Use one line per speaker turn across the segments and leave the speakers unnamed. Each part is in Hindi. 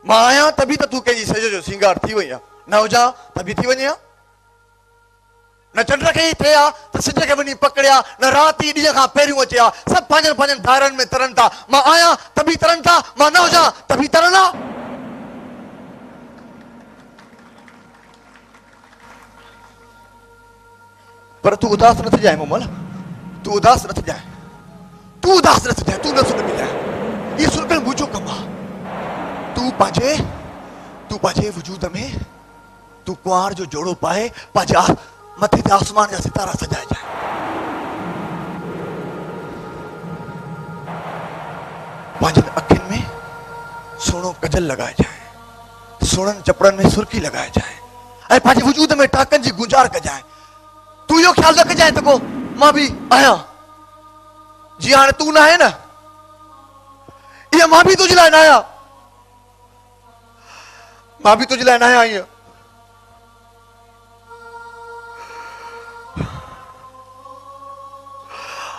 मां आहियां तभी त तूं कंहिंजी सॼो जो सिंगार थी वई आहे, न हुजां त बि थी वञे हा। न चंड खे ई थिए हा त सिज खे वञी पकड़िया, न राति ॾींहं खां पहिरियों अचे हा। सभु पंहिंजनि पंहिंजनि दायरनि में तरनि था। मां आहियां तभी तरनि था, मां न हुजां तभी तरनि हा। पर तूं उदास न थी जाए मोमल, तूं उदास न थी जाए, तूं उदास न थी जाए, तूं न सुन मिलाए। ये सुनकर मुंहिंजो कमु आहे। तूं पंहिंजे वजूद में तूं कुंवार जो जोड़ो पाए, पंहिंजे मथे ते आसमान जा सितारा सजाए जाए। पंहिंजनि अखियुनि में सोनो कजल लॻाए जाए, सोननि चपड़नि में सुर्खी लॻाए जाए, ऐं पंहिंजे वजूद में टाकनि जी गुंजार कजाए। तूं इहो ख़्यालु रखजांइ त को मां बि आहियां। जीअं हाणे तूं न आहे न, इहा मां बि तुंहिंजे लाइ न आहियां, मां बि तुंहिंजे लाइ न आहियां। ईअं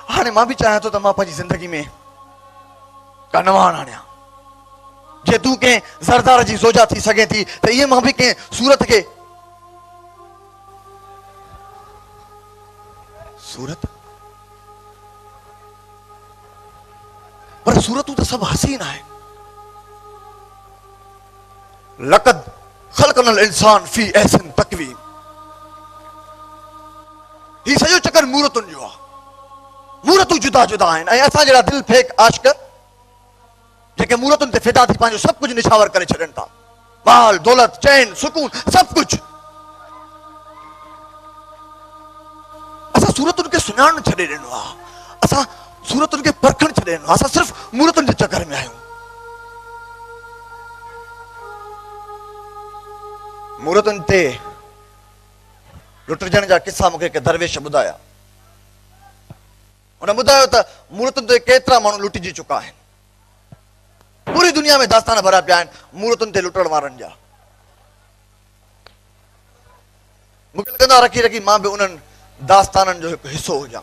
हाणे मां बि चाहियां थो त मां पंहिंजी ज़िंदगी में का नवान आणियां। जे तूं कंहिं ज़रदार जी ज़ोजा थी सघे थी त ईअं मां बि कंहिं सूरत खे पर सूरतूं त सभु हसीन आहे। लक़द ख़लक़नल इंसान फी अहसन तक़वीम। ही सॼो चकर मूरतुनि जो आहे। मूरतूं जुदा जुदा आहिनि ऐं असां जहिड़ा दिलि फेक आशिक़ जेके मूरतुनि ते फिदा थी पंहिंजो सभु कुझु निछावर करे छॾनि था। माल दौलत चैन सुकून सभु कुझु। असां सूरतुनि खे सुञाणणु छॾे ॾिनो आहे, असां सूरतुनि खे परखणु छॾे ॾिनो आहे। असां सिर्फ़ु मूरतुनि जे चकर में आहियूं। मूरतुनि ते लुटजण जा किस्सा मूंखे हिकु दरवेश ॿुधाया। हुन ॿुधायो त मूरतुनि ते केतिरा माण्हू लुटिजी चुका आहिनि। पूरी दुनिया में दास्तान भरिया पिया आहिनि मूरतुनि ते लुटण वारनि जा। मूंखे लॻंदो आहे रखी रखी मां बि उन्हनि दास्ताननि जो हिकु हिसो हुजां।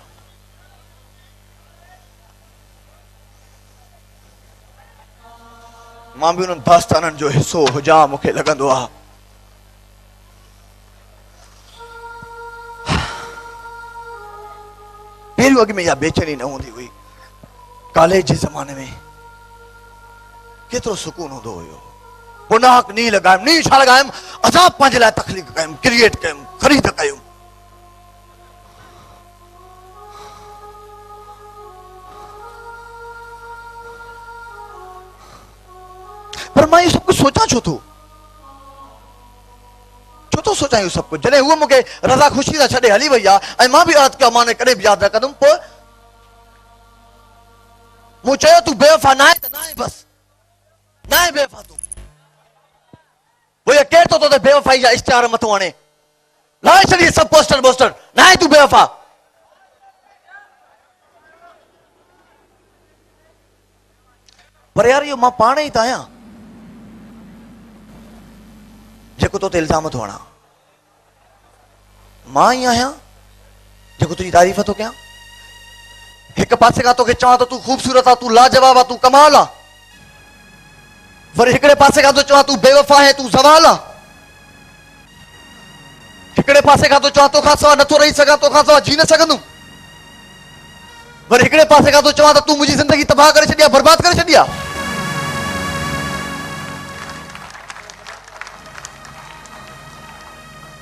मां बि उन्हनि दास्ताननि जो हिसो हुजां। मूंखे लॻंदो आहे पहिरियों अॻु में इहा बेचैनी न हूंदी हुई। कॉलेज जे ज़माने में केतिरो सुकून हूंदो हुयो। गुनाह नींहुं लॻायुमि, नींहुं छा लॻायुमि, असां पंहिंजे लाइ तख़लीक़ कयुमि, क्रिएट कयुमि, ख़रीद कयुमि। पर मां इहो सभु कुझु सोचां छो थो सोचां इहो सभु कुझु। जॾहिं उहा मूंखे रज़ा ख़ुशी सां छॾे हली वई आहे ऐं मां बि अर्ज़ु कयो मां कॾहिं बि यादि न कंदुमि। पोइ मूं चयो तूं बेवफ़ा न आहे त न आहे, बसि न आहे बेवफ़ा तूं। पोइ केरु थो तोते बेवफ़ाई जा इश्तिहार मथो हणे, लाहे छॾी सभु पोस्टर वोस्टर, न आहे तूं बेवफ़ा। पर यार इहो मां पाण ई त आहियां जेको तोते इल्ज़ाम थो हणां। मां ई आहियां जेको तुंहिंजी तारीफ़ थो कयां। हिकु पासे खां तोखे चवां त तूं ख़ूबसूरत आहे, तूं लाजवाब आहे, तूं कमाल आहे। वरी हिकिड़े पासे खां थो चवां तूं बेवफ़ा आहे, तूं ज़वाल आहे। हिकिड़े पासे खां थो चवां तोखां सवाइ नथो रही सघां, तोखां सवाइ जी न सघंदुमि। वरी हिकिड़े पासे खां थो चवां त तूं मुंहिंजी ज़िंदगी तबाह करे छॾी आहे, बर्बाद करे छॾी आहे।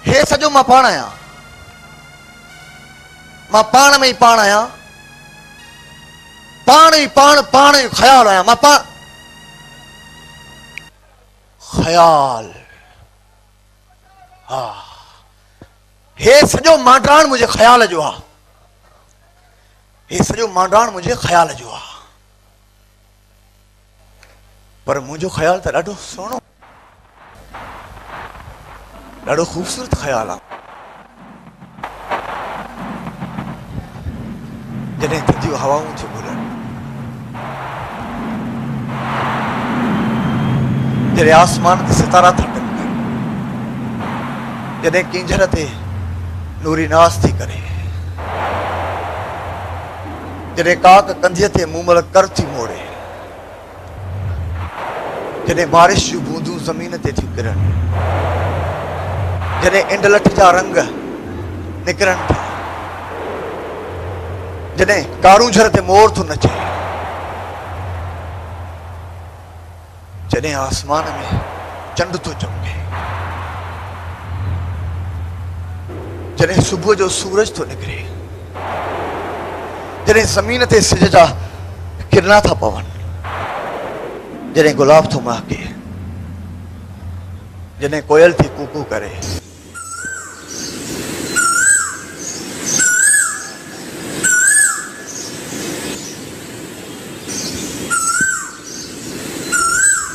हे सॼो मां पाण आहियां। मां पाण में ई पाण आहियां। पाण ई ख़्याल आहियां। मां पाण ख़्याल। हा, हे सॼो मांडाण मुंहिंजे ख़्याल जो आहे। हे सॼो मांडाण मुंहिंजे ख़्याल जो आहे। पर मुंहिंजो ख़्याल त ॾाढो सुहिणो, ॾाढो ख़ूबसूरत ख़्याल आहे। जॾहिं थधियूं हवाऊं थियूं घुलनि, जॾहिं आसमान ते सितारा था टहिकनि, जॾहिं किंजर ते नूरी नास थी करे, जॾहिं काक कंधीअ ते मूमल कर थी मोड़े, जॾहिं बारिश जूं बूंदूं ज़मीन ते थियूं किरनि, जॾहिं इंडलठ जा रंग निकिरनि था, जॾहिं कारूंझर ते मोर थो नचे, जॾहिं आसमान में चंड थो चमके, जॾहिं सुबुह जो सूरज थो निकिरे, जॾहिं ज़मीन ते सिज जा किरना था पवनि, जॾहिं गुलाब थो महके, जॾहिं कोयल थी कूकू करे,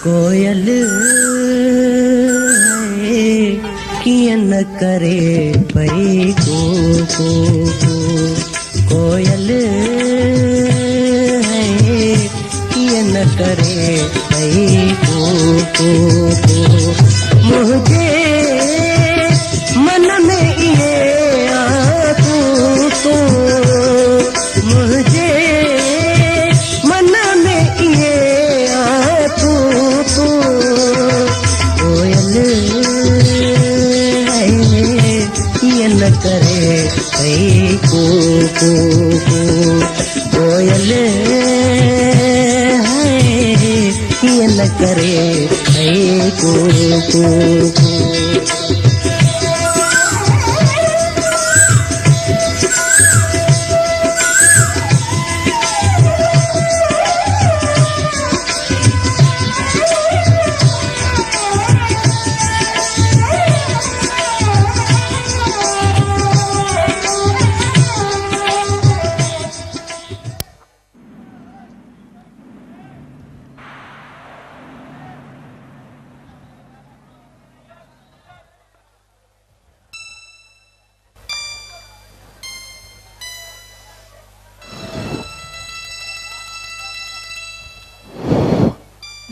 कोयल किया न करे पई को कोयल किया न करे पई को मुझे मन में ये तू मुझे मन में ये कोयल ये न करे कई को कोयल ये न करे कई को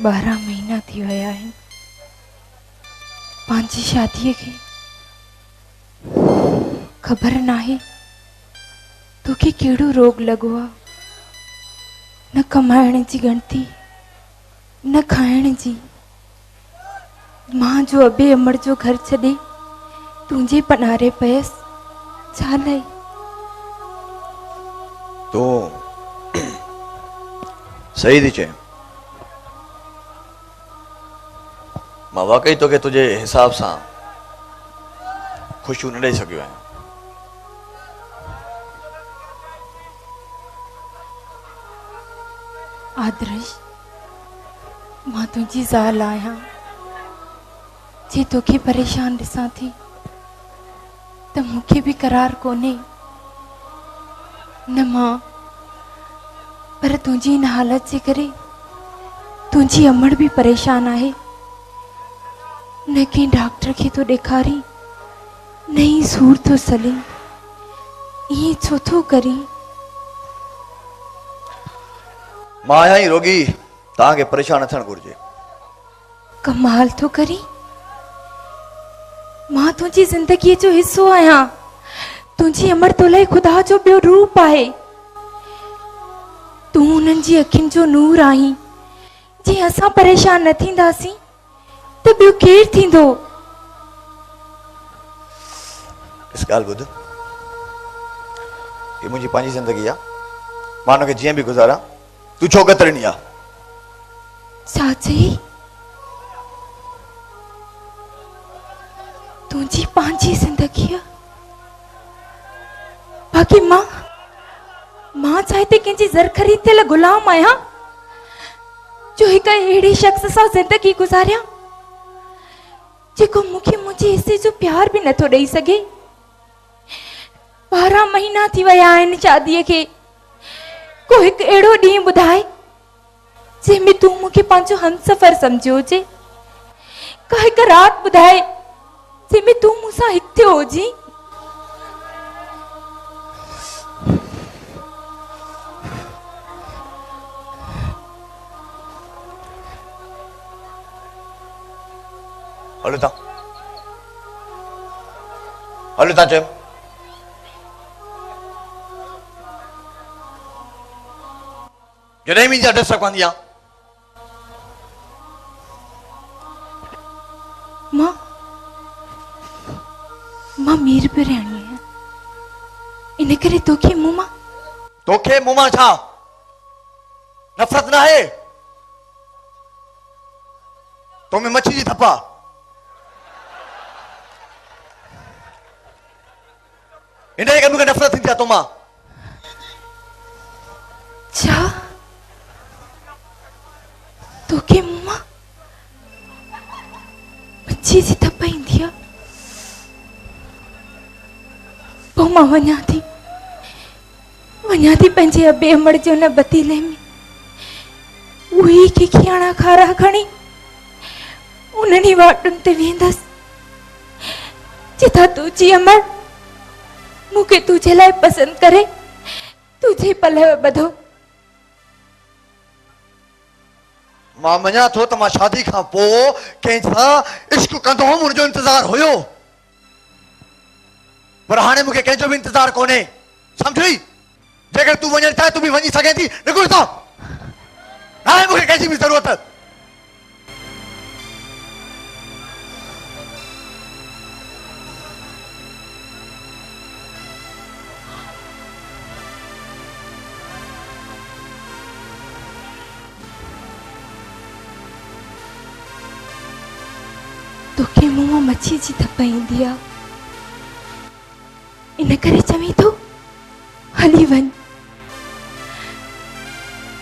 बारह महीना थी विया आहिनि पंहिंजी शादीअ खे। ख़बर नाहे तोखे कहिड़ो रोग लॻो आहे, न कमाइण जी ॻणती न खाइण जी। मां जो अबे अमड़ जो घर छॾे तुंहिंजे पनारे पयसि, छा लाइ?
तो सही थी चए। मां वाकई तोखे तुंहिंजे हिसाब सां ख़ुशियूं न ॾेई सघियो आहियां।
आदर्श, मां तुंहिंजी ज़ाल आहियां। जे तोखे परेशान ॾिसां थी त मूंखे बि करार कोन्हे न मां, पर तुंहिंजी इन हालत जे करे तुंहिंजी अमड़ बि परेशान आहे। न कंहिं डॉक्टर खे तो ॾेखारी, न ई सूर तो सले, ईअं छो थो करी?
मां आहियां ई रोगी, तव्हांखे परेशान न थियणु घुरिजे।
कमाल थो करी, मां तुंहिंजी ज़िंदगीअ जो हिसो आहियां। तुंहिंजी अमड़ तो लाइ ख़ुदा जो ॿियो रूप आहे। तूं उन्हनि जी अखियुनि जो नूर आहीं। जे असां परेशान न थींदासीं त ॿियो केरु थींदो?
इस ॻाल्हि ॿुध, हीअ मुंहिंजी पंहिंजी ज़िंदगी आहे, मां हुनखे जीअं बि गुज़ारां। तूं छो कतरणी आहे?
छा चई? तुंहिंजी पंहिंजी ज़िंदगी आहे? बाक़ी मां छा हिते कंहिंजी ज़रख़री थियल गुलाम आहियां जो हिकु अहिड़े शख़्स सां ज़िंदगी गुज़ारियां जेको मूंखे मुंहिंजे हिसे जो प्यार बि नथो ॾेई सघे। 12 महीना थी विया आहिनि शादीअ खे। को हिकु अहिड़ो ॾींहुं ॿुधाए जंहिंमें तूं मूंखे पंहिंजो हमसफ़र सम्झियो हुजे। का हिकु राति ॿुधाए जंहिंमें तूं मूंसां हिकु थियो हुजी।
हलो तव्हां चयो। जॾहिं मुंहिंजी एड्रेस रखंदी आहे
मां मां मीर पे रहनी है इन करे तोखे मुमा
तोखे मुमा छा नफ़रत ना है तो में मच्छी जी थप्पा इन करे मूंखे नफ़रत थी तो मां
छा तोखे मुमा मच्छी जी थप्पा ईंदी आहे पोइ मां वञा थी पंहिंजे अबे अमड़ जे उन बतीले में उही के खियाणा खारा खणी उन्हनि वाटुनि ते वेंदसि जिथा तुंहिंजी अमड़ मूंखे तुंहिंजे लाइ पसंदि करे तुंहिंजे पलव ॿधो
मां मञा थो त मां शादी खां पोइ कंहिं सां इश्क कंदो हुउमि उनजो इंतज़ार हुयो पर हाणे मूंखे कंहिंजो बि इंतज़ार कोन्हे सम्झी जेकर तूं वञण चाहे तूं बि वञी सघे थी निकुर था हाणे मूंखे कंहिंजी बि ज़रूरत
तोखे मुंह मां मच्छी जी थप ईंदी आहे इन करे चवी थो हली वञ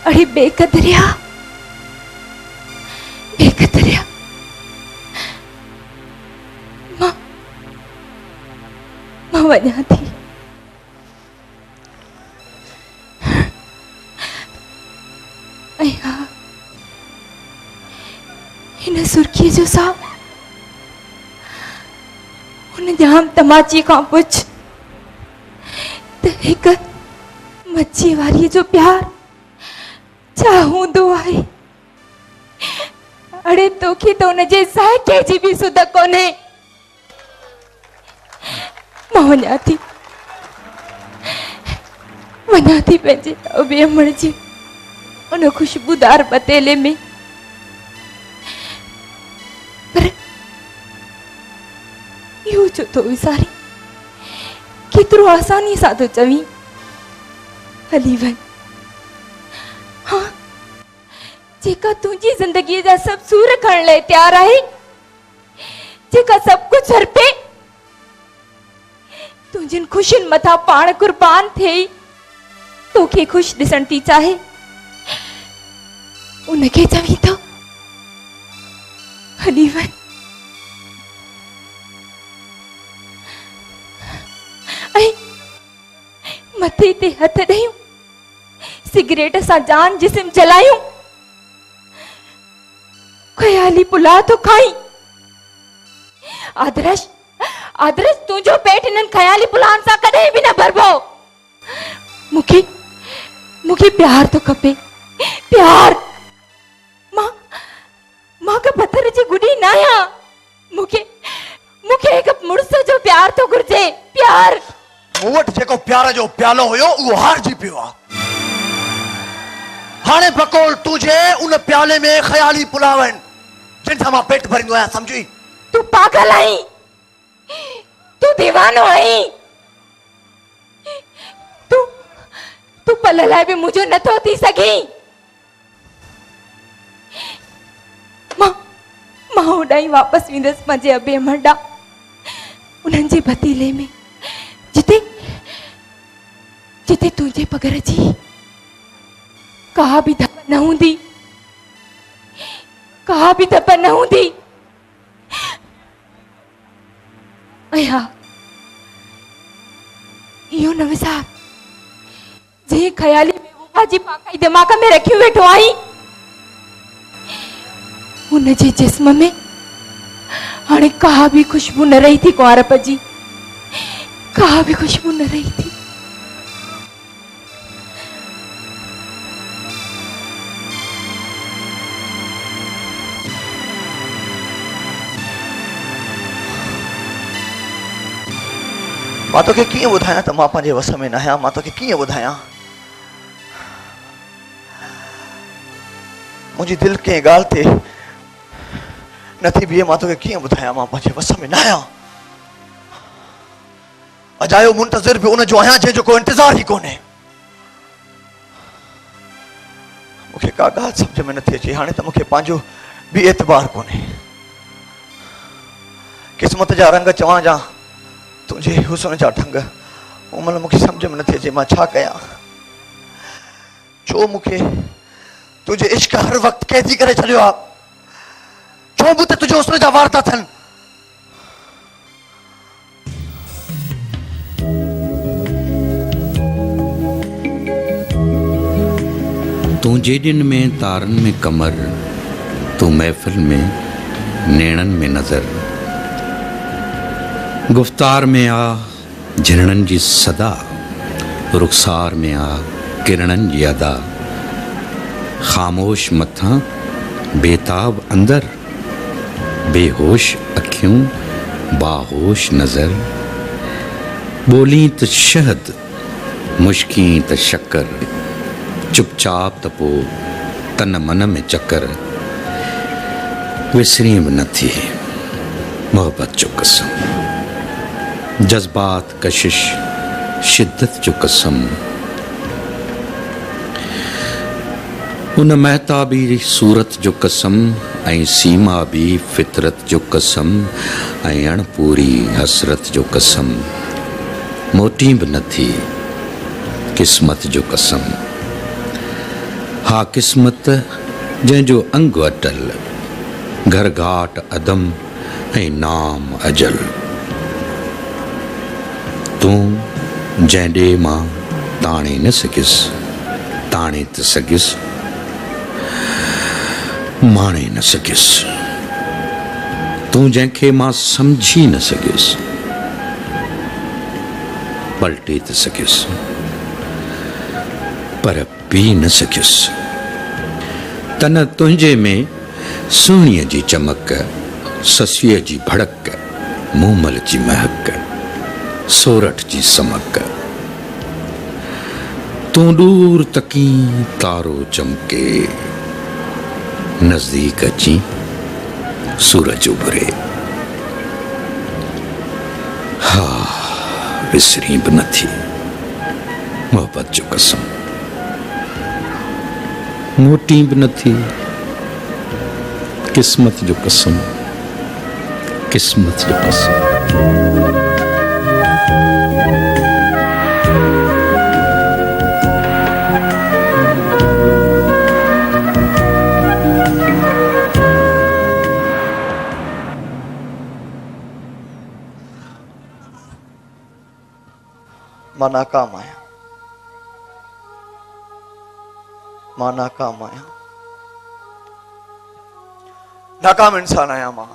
अड़े बेकदरिया मां वञा थी ऐं हा हिन सुर्खीअ जो साहु उन जाम तमाची खां पुछ त हिक मच्छी वारीअ जो प्यार छा हूंदो आहे अड़े तोखे त उनजे साइके जी बि सुध कोन्हे मां वञा थी पंहिंजे अबे अमड़ जी उन खुशबूदार बतेले में पर इहो छो थो विसारी केतिरो आसानी सां थो चवी हली वञ हाँ जेका तुंहिंजी ज़िंदगीअ जा सभु सूर खणण लाइ तयारु आहे जेका सभु कुझु हरपे तुंहिंजनि ख़ुशियुनि मथां पाण कुर्बान थिए तोखे ख़ुशि ॾिसण थी चाहे उनखे चवी थो हली वञ ऐं मथे ते हथ ॾेयूं सिगरेट सां जान जिस्म जलायूं ख़याली पुला तो खाई आदर्श तुंहिंजो पेट इन्हनि ख़याली पुलानि सां कॾहिं बि न भरबो मूंखे प्यार तो खपे प्यार मां का पत्थर जी गुडी न आहियां मूंखे हिकु मुड़ुस जो प्यार तो घुर्जे प्यार
मूं वटि जेको प्यार जो प्यालो हुयो उहो हारजी पियो आहे हाणे बकोल तुझे उन प्याले में ख़याली पुलाव आहिनि जिन सां मां पेट भरींदो आहियां सम्झी
तू पागल आहीं तू दीवानो आहीं तू पल लाइ बि मुंहिंजो नथो थी सघी मां होॾां ई वापसि वेंदसि पंहिंजे अबे अमड़ ॾांहुं उन्हनि जे भतीले में जिते तुंहिंजे पगर जी का भी धप न हूंदी ऐं हा इहो न विसार जे ख़याली महबूबा जी पाकाई दिमाग़ में रखी वेठो आई उन जे जिस्म में हाणे का भी खुशबू न रही थी कुंवारप जी का भी खुशबू न रही थी
मां तोखे कीअं ॿुधायां त मां पंहिंजे वस में न आहियां मां तोखे कीअं ॿुधायां मुंहिंजी दिलि कंहिं ॻाल्हि ते नथी बीहे मां तोखे कीअं ॿुधायां, मां पंहिंजे वस में न आहियां। अजायो मुंतज़िर बि उन जो आहियां जंहिंजो को इंतज़ार ई कोन्हे। मूंखे का ॻाल्हि सम्झ में नथी अचे, हाणे त मूंखे पंहिंजो बि एतबार कोन्हे। क़िस्मत जा रंग चवां जा तुंहिंजे हुस्न जा ढंग, उन मूंखे सम्झ में नथी अचे मां छा कयां। छो मूंखे तुंहिंजे इश्क हर वक़्तु कैदी करे छॾियो आहे, छो मूं ते तुंहिंजे हुस्न जा वार था थियनि।
तूं जेॾिन में तारनि में कमर, तूं महफ़िल में नेणनि में नज़र, गुफ़्तार में आ झिरणनि जी सदा, रुख़सार में आ किरणनि जी अदा, ख़ामोश मथां बेताब अंदर, बेहोश अखियूं बाहोश नज़र, ॿोली त शहद मुश्की त शक्कर, चुपचाप त पोइ तन मन में चकर, विसरी बि नथी मोहब्बत जो कसम, जज़्बात कशिश शिद्दत जो कसम, उन महताबी सूरत जो कसम, ऐं सीमा बि फितरत जो कसम, ऐं अणपूरी हसरत जो कसम, मोटी बि नथी क़िस्मत जो कसम। हा क़िस्मत जंहिंजो अंग अटल, घर घाट अदम ऐं नाम अजल, तूं जंहिं ॾे मां ताणे न सघियसि, ताणे त सघियसि माणे न सघियसि, तूं जंहिंखे मां सम्झी न सघियसि, पलटे त सघियसि पर पी न सघियसि। तन तुंहिंजे में सुहिणीअ जी चमक, ससीअ जी भड़क, मूमल जी महक, सोरठ जी समक, तूं दूर तकी तारो चमके, नज़दीक अची सूरज उभरे। हा विसरी बि नथी मोहब्बत जो कसम, मोटी बि नथी क़िस्मत जो कसम, क़िस्मत जो कसम।
मां नाकाम आहियां, मां नाकाम आहियां, नाकाम इंसान आहियां मां।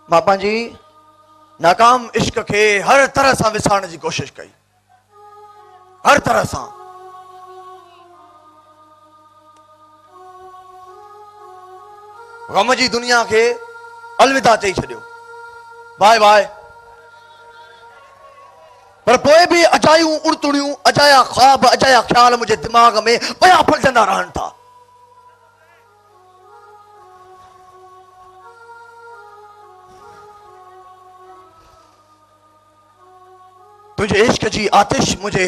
मां पंहिंजी नाकाम इश्क खे हर तरह सां विसारण जी कोशिश कई, हर तरह सां। गम जी दुनिया के अलविदा चई छॾियो, बाय बाय। पर पोइ भी अजायूं उड़तुड़ियूं, अजाया ख्वाब, अजाया ख्याल मुझे दिमाग में पया फलजंदा रहनि था। तुझे इश्क जी आतिश मुझे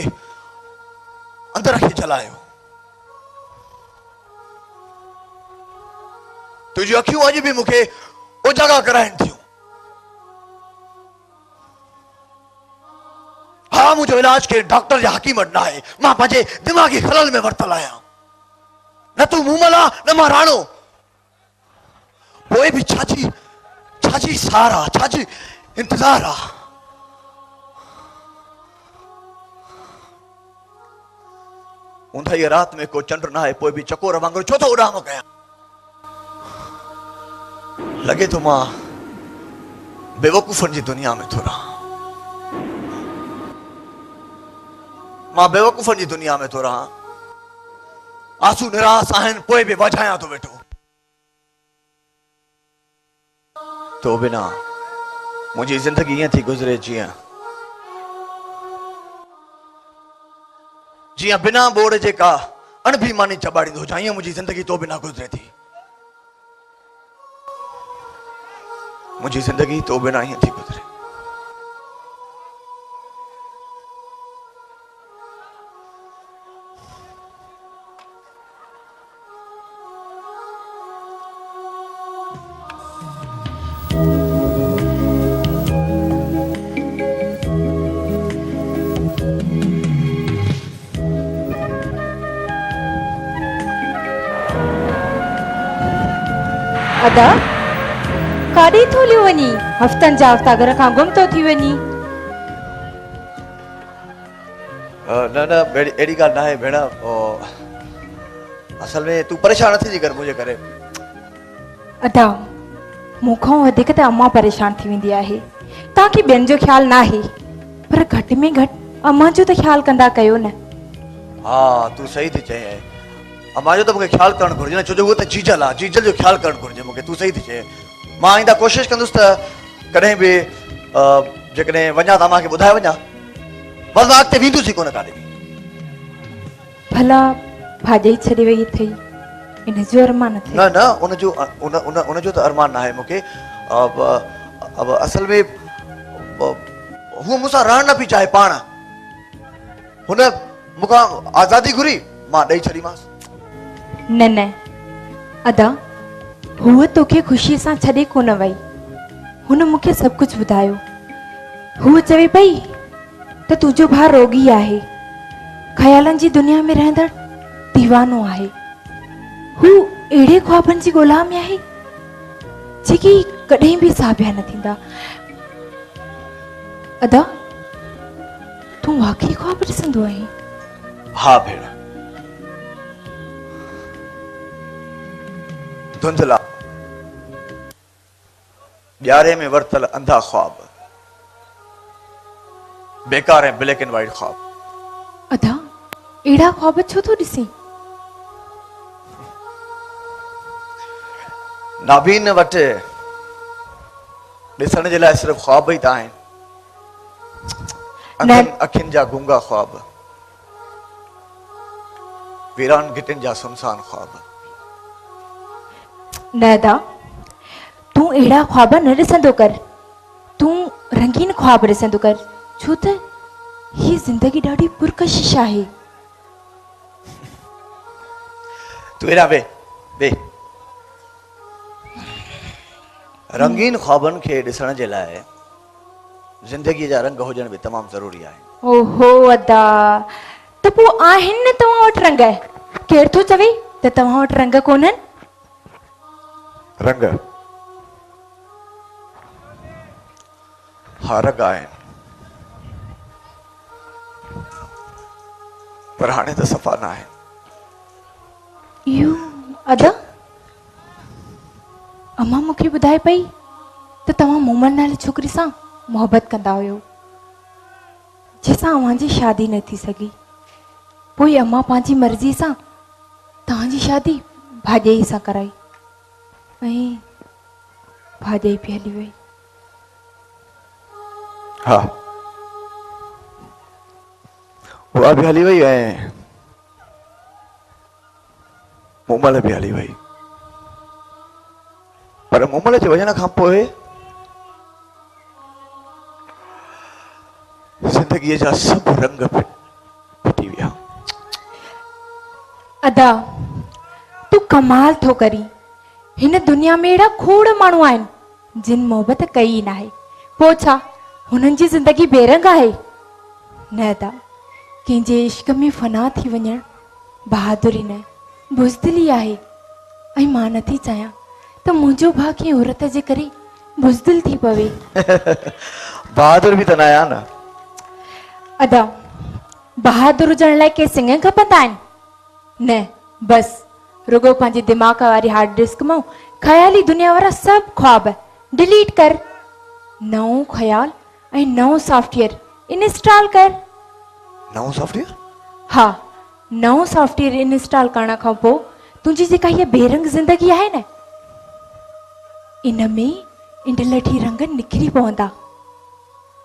अंदर खे जलायो, तुझी अखियूं अॼु भी मूंखे उजागर कराइनि थियूं। हा मुझो इलाज के डॉक्टर या हकीम वटि न आहे, मां पंहिंजे दिमाग़ी खलल में वरतल आहियां। न तू मूमल आ न मां राणो, पोइ भी छाजी सारा, छाजी इंतजार आ। ऊंधाई रात में को चंड न आहे, पोइ भी चकोर वांगुरु छो तो उॾाम कयां। लगे तो मां बेवकूफ़नि जी दुनिया में थो रहां, मां बेवकूफ़नि जी दुनिया में थो रहां। आंसू निरास आहिनि, पोइ भी वॼायां थो वेठो। तो बिना मुंहिंजी ज़िंदगी ईअं थी गुज़रे जीअं जियां बिना बोड़ जे का अणभिमानी चबाड़ींदो हुजां, ईअं मुंहिंजी ज़िंदगी तो बिना गुज़रे थी। मुंहिंजी ज़िंदगी तो बिना ईअं थी गुज़रे।
अदा काॾे थो हलियो वञी? हफ़्तनि जा हफ़्ता घर खां गुम थो थी वञी।
न न अहिड़ी ॻाल्हि न आहे भेण, असल में तूं परेशान न थी कर मुंहिंजे करे।
अदा मूंखां वधीक त अम्मा परेशान थी वेंदी आहे। तव्हांखे ॿियनि जो ख़्यालु न आहे, पर घटि में घटि अम्मा जो त ख़्यालु कंदा कयो न।
हा तूं सही थी चए, अम्मा जो त मूंखे ख़्यालु करणु घुरिजे न, छो जो उहो त जीजल आहे, जीजल जो ख़्यालु करणु घुरिजे मूंखे। तूं सही थी चए, मां आईंदा कोशिशि कंदुसि त कॾहिं बि जेकॾहिं वञा त अम्मा खे ॿुधाए वञा, बसि मां अॻिते वेंदुसि ई कोन काॾे बि।
भला भाॼई छॾे वई अथई, इन जो अरमान अथई?
न न उनजो त अरमान न आहे मूंखे। अब असल में हूअ मूंसां रहण न पई चाहे पाण, हुन मूंखां आज़ादी घुरी, मां ॾेई छॾीमांसि।
न न अदा, हूअ तोखे ख़ुशीअ सां छॾे कोन वई, हुन मूंखे सभु कुझु ॿुधायो। हूअ चवे पई त तुंहिंजो भाउ रोगी आहे, ख़्यालनि जी दुनिया में रहंदड़ दीवानो आहे। हू अहिड़े ख्वाबनि जी ॻोल्हा में आहे जेकी कॾहिं बि साबिया न थींदा। अदा तूं वाकई ख्वाब ॾिसंदो आहीं?
हा भेण, धुंधला ॿियारे में वरतल अंधा ख्वाब, बेकार ऐं ब्लैक एंड वाइट ख्वाब।
अदा अहिड़ा ख्वाब छो थो ॾिसीं?
नाबीन वटि ॾिसण जे लाइ सिर्फ़ु ख्वाब ई त आहिनि, अखियुनि जा गूंगा ख्वाब, वीरान गिटिन जा सुनसान ख्वाब।
न अदा, तूं अहिड़ा ख्वाब न ॾिसंदो कर, तूं रंगीन ख्वाब ॾिसंदो कर, छो त हीअ ज़िंदगी ॾाढी पुरकशिश आहे।
तूं हेॾा वे रंगीन ख्वाबनि खे ॾिसण जे लाइ ज़िंदगीअ जा रंग हुजण बि तमामु ज़रूरी आहे।
ओहो अदा, त पोइ आहिनि न तव्हां वटि रंग? केरु थो चवे त तव्हां वटि रंग कोन्हनि?
रंग हा रंग आहिनि, पर हाणे त सफ़ा न आहिनि।
इहो अदा, अम्मा मूंखे ॿुधाए पई त तव्हां मोमन नाले छोकिरी सां मोहबत कंदा हुयो, जंहिंसां अव्हांजी शादी न थी सघी। पोइ अम्मा पंहिंजी मर्ज़ी सां तव्हांजी शादी भाॼई सां कराई, ऐं भाॼई बि हली वई।
हा उहा बि हली वई ऐं मोमल बि हली वई, पर मोमल जे वञण खां पोइ ज़िंदगीअ जा सभु रंग फिटी विया।
अदा तूं कमाल थो करी, हिन दुनिया में अहिड़ा खोड़ माण्हू आहिनि जिन मोहबत कई न आहे, पोइ छा हुननि जी ज़िंदगी बेरंग आहे? न अदा, कंहिंजे इश्क में फना थी वञणु बहादुरी न बुज़दिली आहे। ऐं मां नथी चाहियां त मुंहिंजो भाउ कंहिं औरत जे करे बुज़दिल थी पवे।
बहादुर बि त न आहियां न।
अदा बहादुर हुजण लाइ के सिंग खपंदा आहिनि? न, बसि रुगो पंहिंजे दिमाग़ वारी हार्ड डिस्क मां ख़याली दुनिया वारा सभु ख्वाब डिलीट कर, नओं ख़याल ऐं नओं सॉफ्टवेयर इंस्टॉल कर।
नओं सॉफ्टवेयर?
हा, नओं सॉफ्टवेयर इंस्टॉल करण खां पोइ तुंहिंजी जेका हीअ बेरंग ज़िंदगी आहे न, इन में इंडलठी रंग निकिरी पवंदा,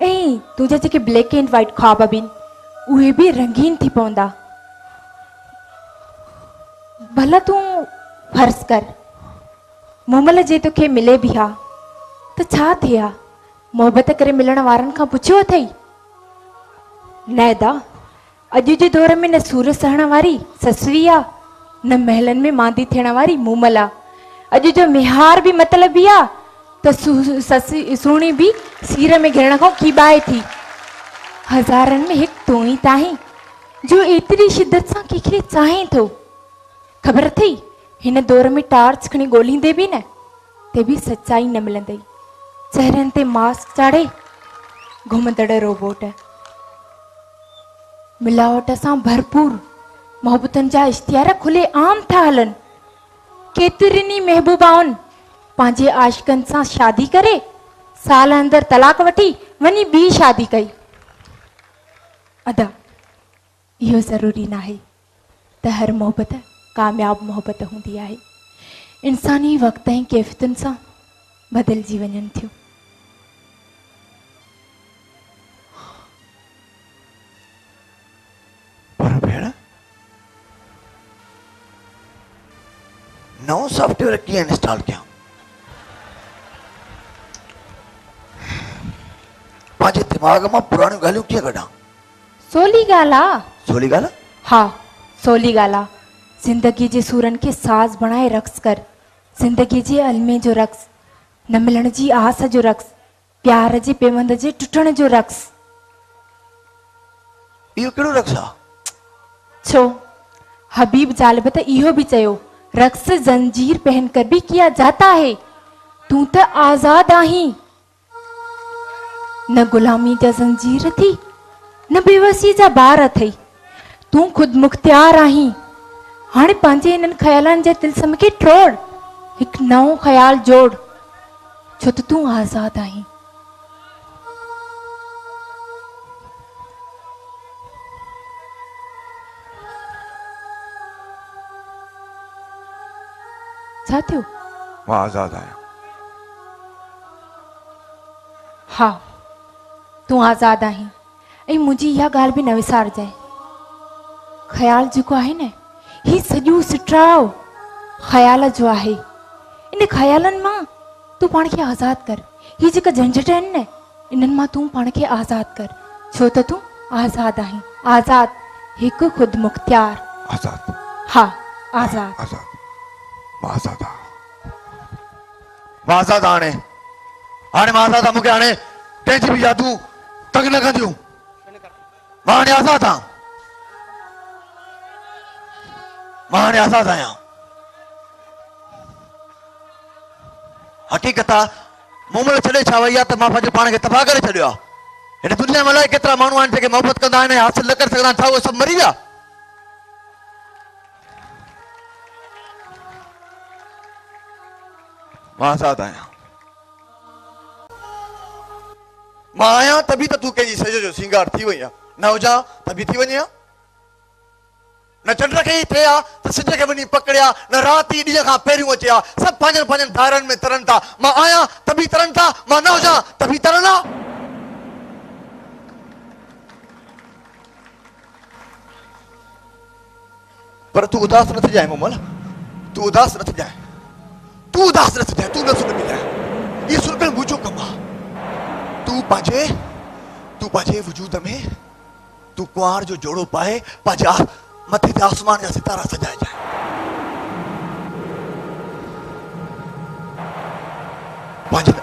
ऐं तुंहिंजा जेके ब्लैक एंड वाइट ख्वाब बि उहे बि रंगीन थी पवंदा। भला तूं फर्ज़ कर मूमल जे तोखे मिले बि हा त छा थिए हा? मोहबत करे मिलण वारनि खां पुछियो अथई? नैदा, अॼु जे दौर में न सूर सहण वारी ससुरी आ, न महलनि में मांदी थियण वारी मूमल आ। अॼु जो मिहार बि मतलबी आ त सुहिणी बि सीर में घिरण खां खीबाए थी। हज़ारनि में हिकु तूं ई ताहीं जो एतिरी शिदत सां कंहिंखे चाहे थो। ख़बर अथई हिन दौर में टार्च खणी ॻोल्हींदे बि न ते बि सचाई न मिलंदई। चेहरनि ते मास्क चाढ़े घुमंदड़ रोबोट, मिलावट सां भरपूर मोहबतनि जा इश्तिहार खुले आम था हलनि। केतिरनि महबूबाउनि पंहिंजे आशिकनि सां शादी करे साल अंदरि तलाक वठी वञी ॿी शादी कई। अदा इहो ज़रूरी न आहे त हर मोहबत कामयाब मोहबत हूंदी आहे। इंसानी वक़्त ऐं कैफ़ियतुनि सां बदिलजी वञनि थियूं।
पर भेण नओं सॉफ्टवेयर कीअं इंस्टॉल कयां? पंहिंजे दिमाग़ मां पुराणियूं ॻाल्हियूं कीअं कढां?
सोली ॻाल्हि आ।
सोली ॻाल्हि?
हा, सोली ॻाल्हि आ। ज़िंदगी जे सूरनि खे साज़ बणाए रक़्स कर। ज़िंदगी जे अलमे जो रक़्स, न मिलण जी आस जो रक़्स, प्यार जे पेवंद जे टुटण जो रक़्स।
इहो कहिड़ो रक़्स आहे?
छो हबीब जालिब त इहो बि चयो, रक़्स जंजीर पहन कर भी किया जाता है। तूं त आज़ाद आहीं, न गुलामी जा जंजीर थी न बेवसी जा बार अथई। तूं खुद मुख्तियार आहीं। हाणे पंहिंजे इन्हनि ख़्यालनि जे तिलसम खे टोड़, हिकु नओं ख़्याल जोड़, छो त तूं आज़ाद आहीं। छा थियो?
मां आज़ाद आहियां।
हा, तूं आज़ाद आहीं ऐं मुंहिंजी इहा ॻाल्हि बि न विसारजांइ। ख़्याल जेको आहे न, ही सॼो सिटराओ ख़्याल जो आहे। इन ख़्यालनि मां तूं पाण खे आज़ाद कर। ही जेका झंझट आहिनि न, इन्हनि मां तूं पाण खे आज़ाद कर, छो त तूं आज़ाद आहीं। आज़ाद, हिकु खुद मुख्तियार।
आज़ाद?
हा, आज़ाद।
आज़ाद, मां आज़ाद आहियां। मां आज़ाद हाणे मां आज़ाद आहियां। मूंखे हाणे कंहिंजी बि यादूं तंग न कंदियूं। मां हाणे आज़ाद आहियां। मां हाणे आज़ाद आहियां। हक़ीक़त आहे मूमल छॾे छा वई आहे त मां पंहिंजे पाण खे तबाह करे छॾियो आहे। हिन दुनिया में अलाए केतिरा माण्हू आहिनि जेके मोहबत कंदा आहिनि, हासिल न करे सघंदा आहिनि। छा उहे सभु मरी विया? मां आज़ाद आहियां। मां आहियां त बि त तूं कंहिंजी सॼो जो सिंगार थी वई आहे। न हुजां त बि थी वञे हा। न चंड खे ई थिए हा त सिज खे वञी पकड़िया, न राति ई ॾींहं खां पहिरियों अचे हा। सभु पंहिंजनि पंहिंजनि धारनि में तरनि था। मां आहियां त बि तरनि था, मां न हुजां त बि तरनि हा। पर तूं उदास न थी जाए मूमल, तूं उदास न थी जाए, तूं उदास न थी जाए, तूं न सुन जाए। ये सुनकर मुझो कम आहे। तूं पंहिंजे वजूद में तूं कुंवार जो जोड़ो पाए पंहिंजे मथे ते आसमान जा सितारा सजाए जाए। पंहिंजनि